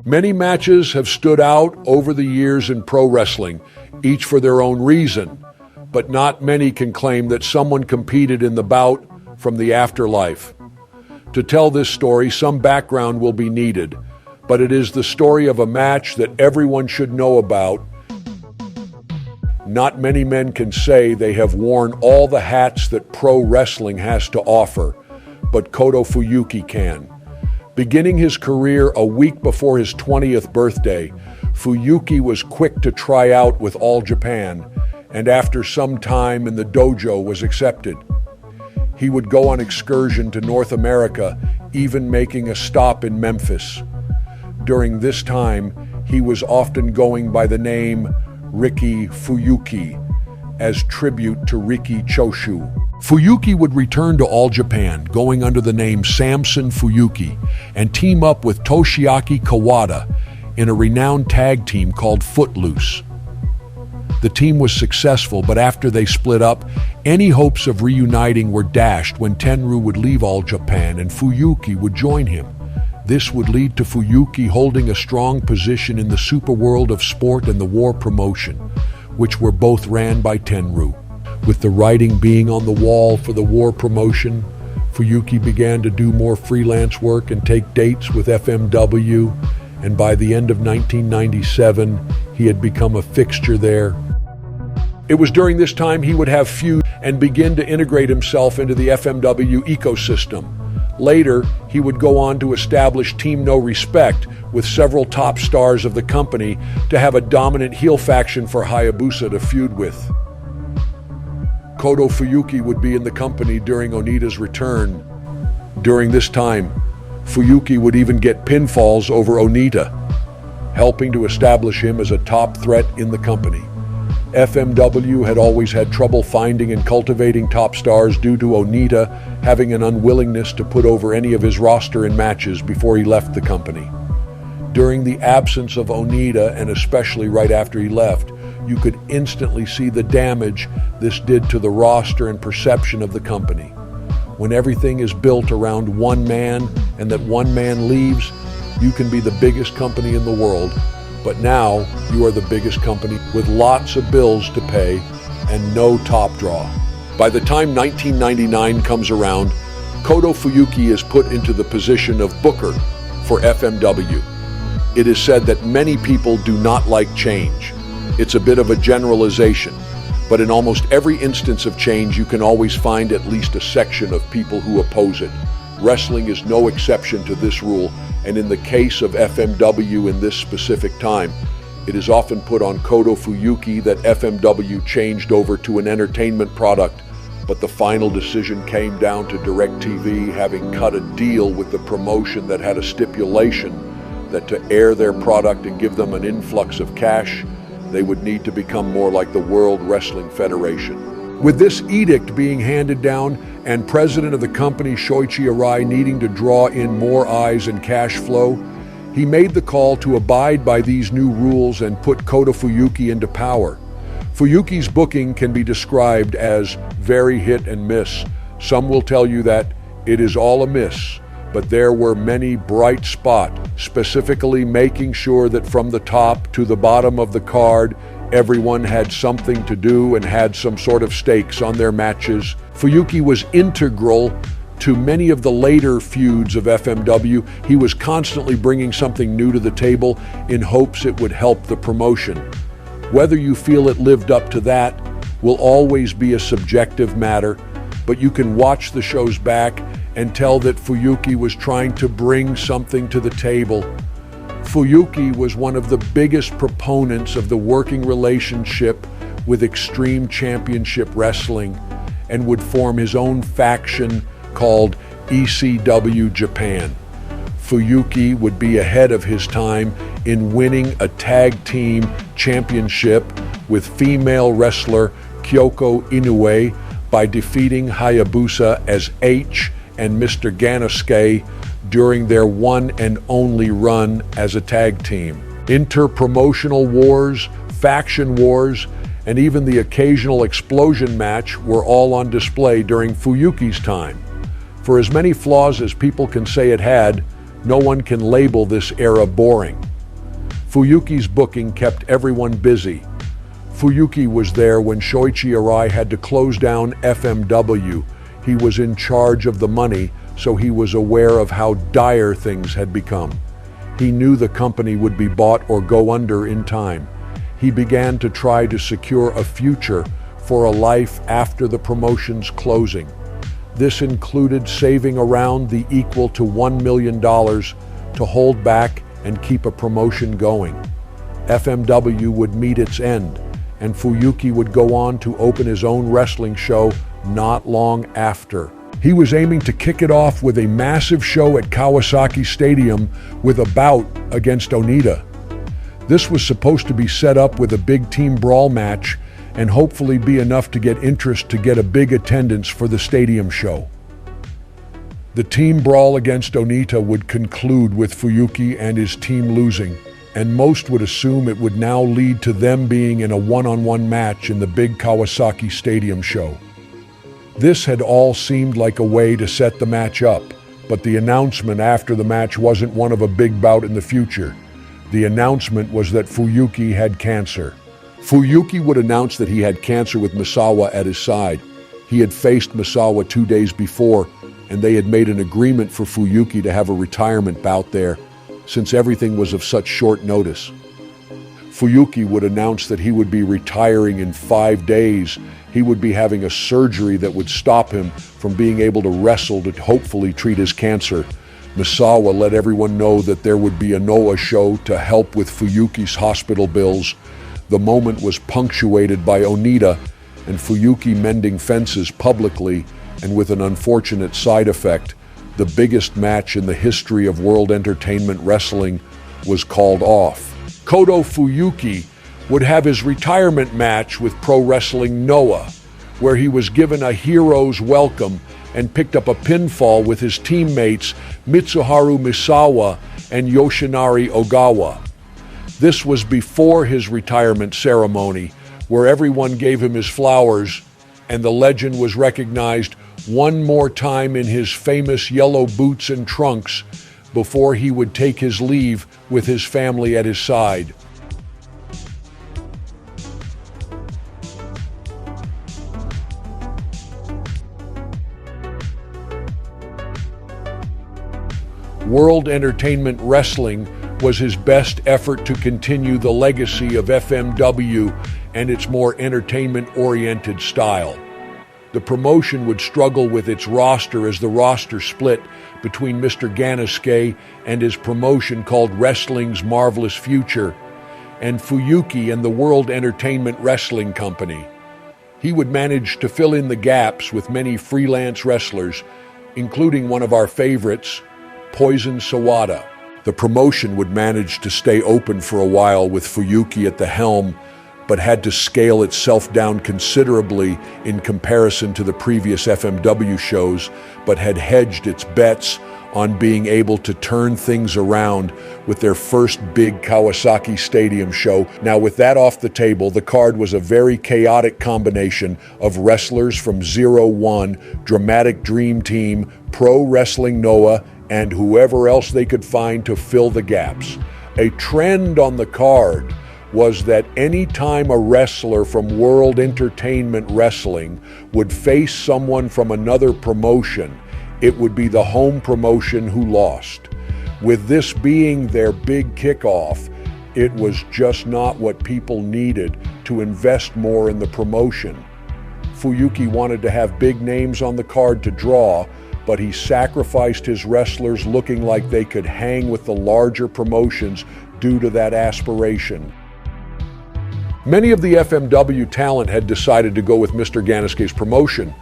Many matches have stood out over the years in pro wrestling, each for their own reason, but not many can claim that someone competed in the bout from the afterlife. To tell this story, some background will be needed, but it is the story of a match that everyone should know about. Not many men can say they have worn all the hats that pro wrestling has to offer, but Cotto Fuyuki can. Beginning his career a week before his 20th birthday, Fuyuki was quick to try out with All Japan, and after some time in the dojo was accepted. He would go on excursion to North America, even making a stop in Memphis. During this time, he was often going by the name Riki Fuyuki, as tribute to Riki Choshu. Fuyuki would return to All Japan, going under the name Samson Fuyuki, and team up with Toshiaki Kawada in a renowned tag team called Footloose. The team was successful, but after they split up, any hopes of reuniting were dashed when Tenryu would leave All Japan and Fuyuki would join him. This would lead to Fuyuki holding a strong position in the superworld of sport and the war promotion, which were both ran by Tenryu. With the writing being on the wall for the war promotion, Fuyuki began to do more freelance work and take dates with FMW, and by the end of 1997, he had become a fixture there. It was during this time he would have feuds and begin to integrate himself into the FMW ecosystem. Later, he would go on to establish Team No Respect with several top stars of the company to have a dominant heel faction for Hayabusa to feud with. Cotto Fuyuki would be in the company during Onita's return. During this time, Fuyuki would even get pinfalls over Onita, helping to establish him as a top threat in the company. FMW had always had trouble finding and cultivating top stars due to Onita having an unwillingness to put over any of his roster in matches before he left the company. During the absence of Onita, and especially right after he left, you could instantly see the damage this did to the roster and perception of the company. When everything is built around one man and that one man leaves, you can be the biggest company in the world, but now you are the biggest company with lots of bills to pay and no top draw. By the time 1999 comes around, Cotto Fuyuki is put into the position of booker for FMW. It is said that many people do not like change. It's a bit of a generalization, but in almost every instance of change, you can always find at least a section of people who oppose it. Wrestling is no exception to this rule, and in the case of FMW in this specific time, it is often put on Cotto Fuyuki that FMW changed over to an entertainment product, but the final decision came down to DirecTV having cut a deal with the promotion that had a stipulation that to air their product and give them an influx of cash, they would need to become more like the World Wrestling Federation. With this edict being handed down and president of the company Shoichi Arai needing to draw in more eyes and cash flow, he made the call to abide by these new rules and put Cotto Fuyuki into power. Fuyuki's booking can be described as very hit and miss. Some will tell you that it is all a miss, but there were many bright spots, specifically making sure that from the top to the bottom of the card, everyone had something to do and had some sort of stakes on their matches. Fuyuki was integral to many of the later feuds of FMW. He was constantly bringing something new to the table in hopes it would help the promotion. Whether you feel it lived up to that will always be a subjective matter, but you can watch the shows back and tell that Fuyuki was trying to bring something to the table. Fuyuki was one of the biggest proponents of the working relationship with Extreme Championship Wrestling and would form his own faction called ECW Japan. Fuyuki would be ahead of his time in winning a tag team championship with female wrestler Kyoko Inoue by defeating Hayabusa as H and Mr. Ganosuke during their one and only run as a tag team. Inter-promotional wars, faction wars, and even the occasional explosion match were all on display during Fuyuki's time. For as many flaws as people can say it had, No one can label this era boring. Fuyuki's booking kept everyone busy. Fuyuki was there when Shoichi Arai had to close down FMW. He was in charge of the money, so he was aware of how dire things had become. He knew the company would be bought or go under in time. He began to try to secure a future for a life after the promotion's closing. This included saving around the equal to $1 million to hold back and keep a promotion going. FMW would meet its end, and Fuyuki would go on to open his own wrestling show not long after. He was aiming to kick it off with a massive show at Kawasaki Stadium with a bout against Onita. This was supposed to be set up with a big team brawl match and hopefully be enough to get interest to get a big attendance for the stadium show. The team brawl against Onita would conclude with Fuyuki and his team losing, and most would assume it would now lead to them being in a one-on-one match in the big Kawasaki Stadium show. This had all seemed like a way to set the match up, but the announcement after the match wasn't one of a big bout in the future. The announcement was that Fuyuki had cancer. Fuyuki would announce that he had cancer with Misawa at his side. He had faced Misawa 2 days before, and they had made an agreement for Fuyuki to have a retirement bout there, since everything was of such short notice. Fuyuki would announce that he would be retiring in 5 days. He would be having a surgery that would stop him from being able to wrestle to hopefully treat his cancer. Misawa let everyone know that there would be a Noah show to help with Fuyuki's hospital bills. The moment was punctuated by Onita and Fuyuki mending fences publicly, and with an unfortunate side effect, the biggest match in the history of World Entertainment Wrestling was called off. Cotto Fuyuki would have his retirement match with Pro Wrestling Noah, where he was given a hero's welcome and picked up a pinfall with his teammates Mitsuharu Misawa and Yoshinari Ogawa. This was before his retirement ceremony, where everyone gave him his flowers, and the legend was recognized one more time in his famous yellow boots and trunks before he would take his leave with his family at his side. World Entertainment Wrestling was his best effort to continue the legacy of FMW and its more entertainment-oriented style. The promotion would struggle with its roster as the roster split between Mr. Ganasuke and his promotion called Wrestling's Marvelous Future, and Fuyuki and the World Entertainment Wrestling Company. He would manage to fill in the gaps with many freelance wrestlers, including one of our favorites, Poison Sawada. The promotion would manage to stay open for a while with Fuyuki at the helm, but had to scale itself down considerably in comparison to the previous FMW shows, but had hedged its bets on being able to turn things around with their first big Kawasaki Stadium show. Now, with that off the table, the card was a very chaotic combination of wrestlers from 0-1, Dramatic Dream Team, Pro Wrestling Noah, and whoever else they could find to fill the gaps. A trend on the card was that any time a wrestler from World Entertainment Wrestling would face someone from another promotion, it would be the home promotion who lost. With this being their big kickoff, it was just not what people needed to invest more in the promotion. Fuyuki wanted to have big names on the card to draw, but he sacrificed his wrestlers looking like they could hang with the larger promotions due to that aspiration. Many of the FMW talent had decided to go with Mr. Ganasuke's promotion,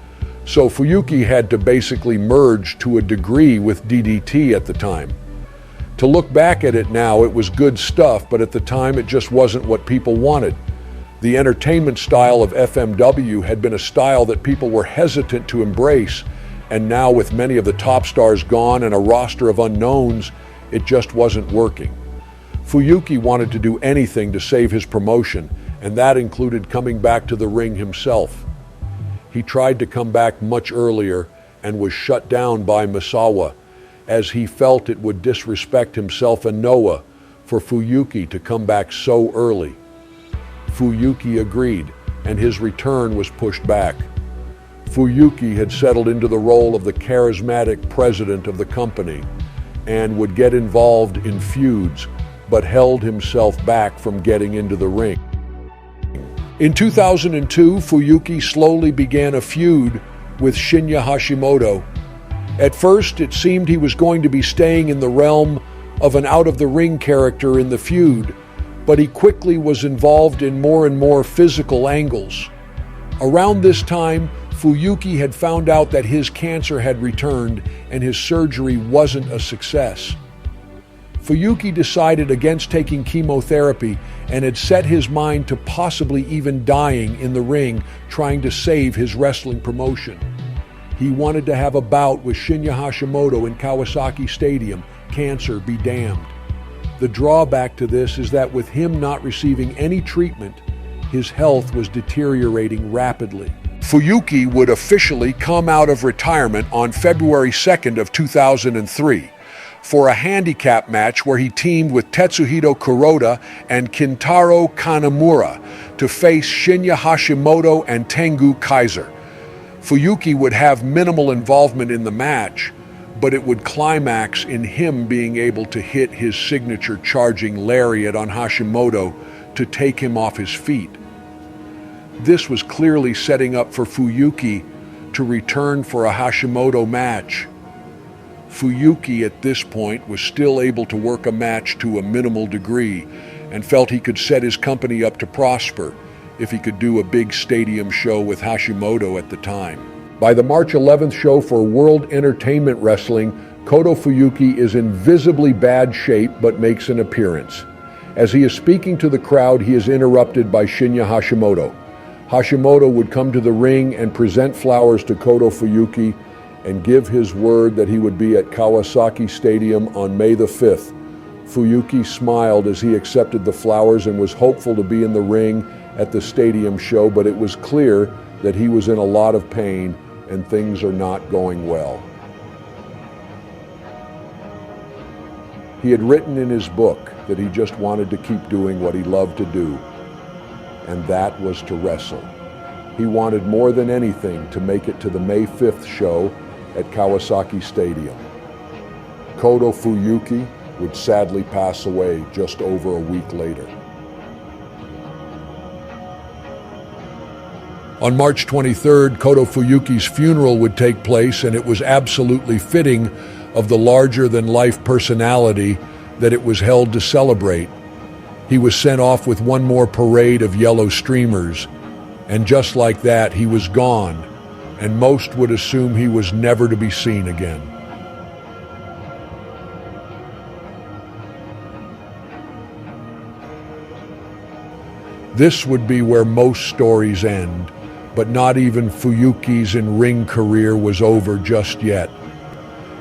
so Fuyuki had to basically merge to a degree with DDT at the time. To look back at it now, it was good stuff, but at the time it just wasn't what people wanted. The entertainment style of FMW had been a style that people were hesitant to embrace, and now with many of the top stars gone and a roster of unknowns, it just wasn't working. Fuyuki wanted to do anything to save his promotion, and that included coming back to the ring himself. He tried to come back much earlier and was shut down by Misawa. as he felt it would disrespect himself and Noah for Fuyuki to come back so early. Fuyuki agreed, and his return was pushed back. Fuyuki had settled into the role of the charismatic president of the company and would get involved in feuds, but held himself back from getting into the ring. In 2002, Fuyuki slowly began a feud with Shinya Hashimoto. At first, it seemed he was going to be staying in the realm of an out-of-the-ring character in the feud, but he quickly was involved in more and more physical angles. Around this time, Fuyuki had found out that his cancer had returned and his surgery wasn't a success. Fuyuki decided against taking chemotherapy and had set his mind to possibly even dying in the ring, trying to save his wrestling promotion. He wanted to have a bout with Shinya Hashimoto in Kawasaki Stadium, cancer be damned. The drawback to this is that with him not receiving any treatment, his health was deteriorating rapidly. Fuyuki would officially come out of retirement on February 2nd of 2003 for a handicap match where he teamed with Tetsuhito Kuroda and Kintaro Kanemura to face Shinya Hashimoto and Tengu Kaiser. Fuyuki would have minimal involvement in the match, but it would climax in him being able to hit his signature charging lariat on Hashimoto to take him off his feet. This was clearly setting up for Fuyuki to return for a Hashimoto match. Fuyuki at this point was still able to work a match to a minimal degree and felt he could set his company up to prosper if he could do a big stadium show with Hashimoto at the time. By the March 11th show for World Entertainment Wrestling, Cotto Fuyuki is in visibly bad shape but makes an appearance. As he is speaking to the crowd, he is interrupted by Shinya Hashimoto. Hashimoto would come to the ring and present flowers to Cotto Fuyuki and give his word that he would be at Kawasaki Stadium on May the 5th. Fuyuki smiled as he accepted the flowers and was hopeful to be in the ring at the stadium show, but it was clear that he was in a lot of pain and things are not going well. He had written in his book that he just wanted to keep doing what he loved to do, and that was to wrestle. He wanted more than anything to make it to the May 5th show at Kawasaki Stadium. Cotto Fuyuki would sadly pass away just over a week later. On March 23rd, Cotto Fuyuki's funeral would take place, and it was absolutely fitting of the larger-than-life personality that it was held to celebrate. He was sent off with one more parade of yellow streamers, and just like that, he was gone, and most would assume he was never to be seen again. This would be where most stories end, but not even Fuyuki's in-ring career was over just yet.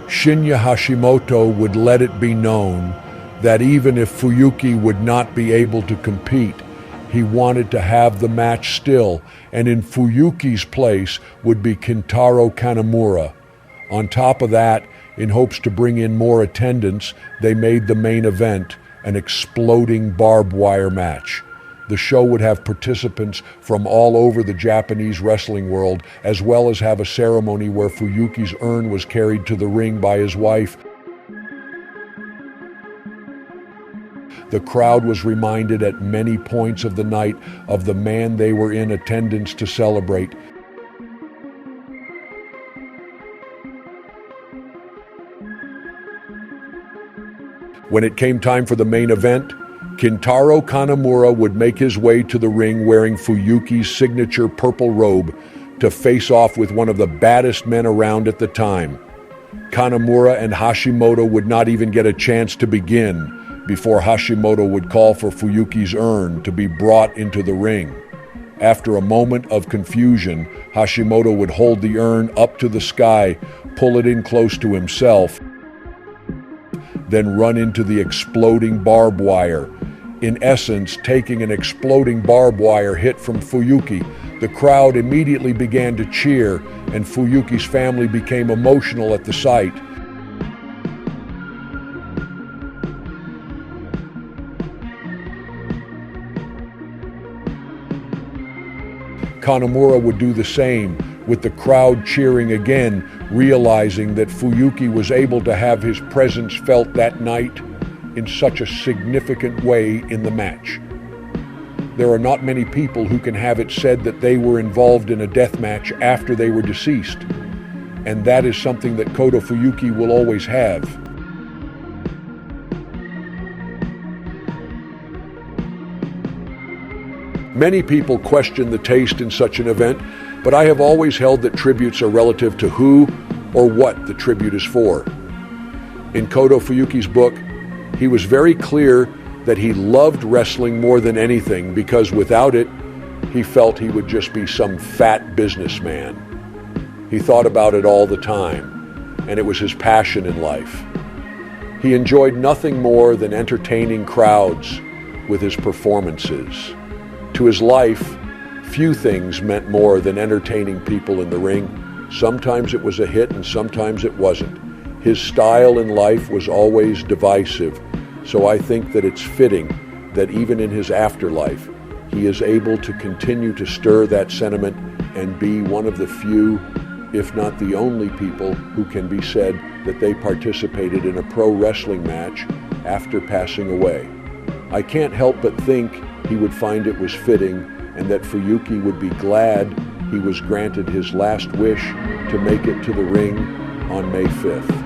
Shinya Hashimoto would let it be known that even if Fuyuki would not be able to compete, he wanted to have the match still, and in Fuyuki's place would be Kintaro Kanemura. On top of that, in hopes to bring in more attendance, they made the main event an exploding barbed wire match. The show would have participants from all over the Japanese wrestling world, as well as have a ceremony where Fuyuki's urn was carried to the ring by his wife. The crowd was reminded at many points of the night of the man they were in attendance to celebrate. When it came time for the main event, Kintaro Kanemura would make his way to the ring wearing Fuyuki's signature purple robe to face off with one of the baddest men around at the time. Kanemura and Hashimoto would not even get a chance to begin before Hashimoto would call for Fuyuki's urn to be brought into the ring. After a moment of confusion, Hashimoto would hold the urn up to the sky, pull it in close to himself, then run into the exploding barbed wire. In essence, taking an exploding barbed wire hit from Fuyuki. The crowd immediately began to cheer, and Fuyuki's family became emotional at the sight. Kanemura would do the same, with the crowd cheering again, realizing that Fuyuki was able to have his presence felt that night in such a significant way in the match. There are not many people who can have it said that they were involved in a death match after they were deceased, and that is something that Cotto Fuyuki will always have. Many people question the taste in such an event, but I have always held that tributes are relative to who or what the tribute is for. In Cotto Fuyuki's book, he was very clear that he loved wrestling more than anything because without it, he felt he would just be some fat businessman. He thought about it all the time, and it was his passion in life. He enjoyed nothing more than entertaining crowds with his performances. To his life, few things meant more than entertaining people in the ring. Sometimes it was a hit and sometimes it wasn't. His style in life was always divisive, so I think that it's fitting that even in his afterlife, he is able to continue to stir that sentiment and be one of the few, if not the only people, who can be said that they participated in a pro wrestling match after passing away. I can't help but think he would find it was fitting and that Fuyuki would be glad he was granted his last wish to make it to the ring on May 5th.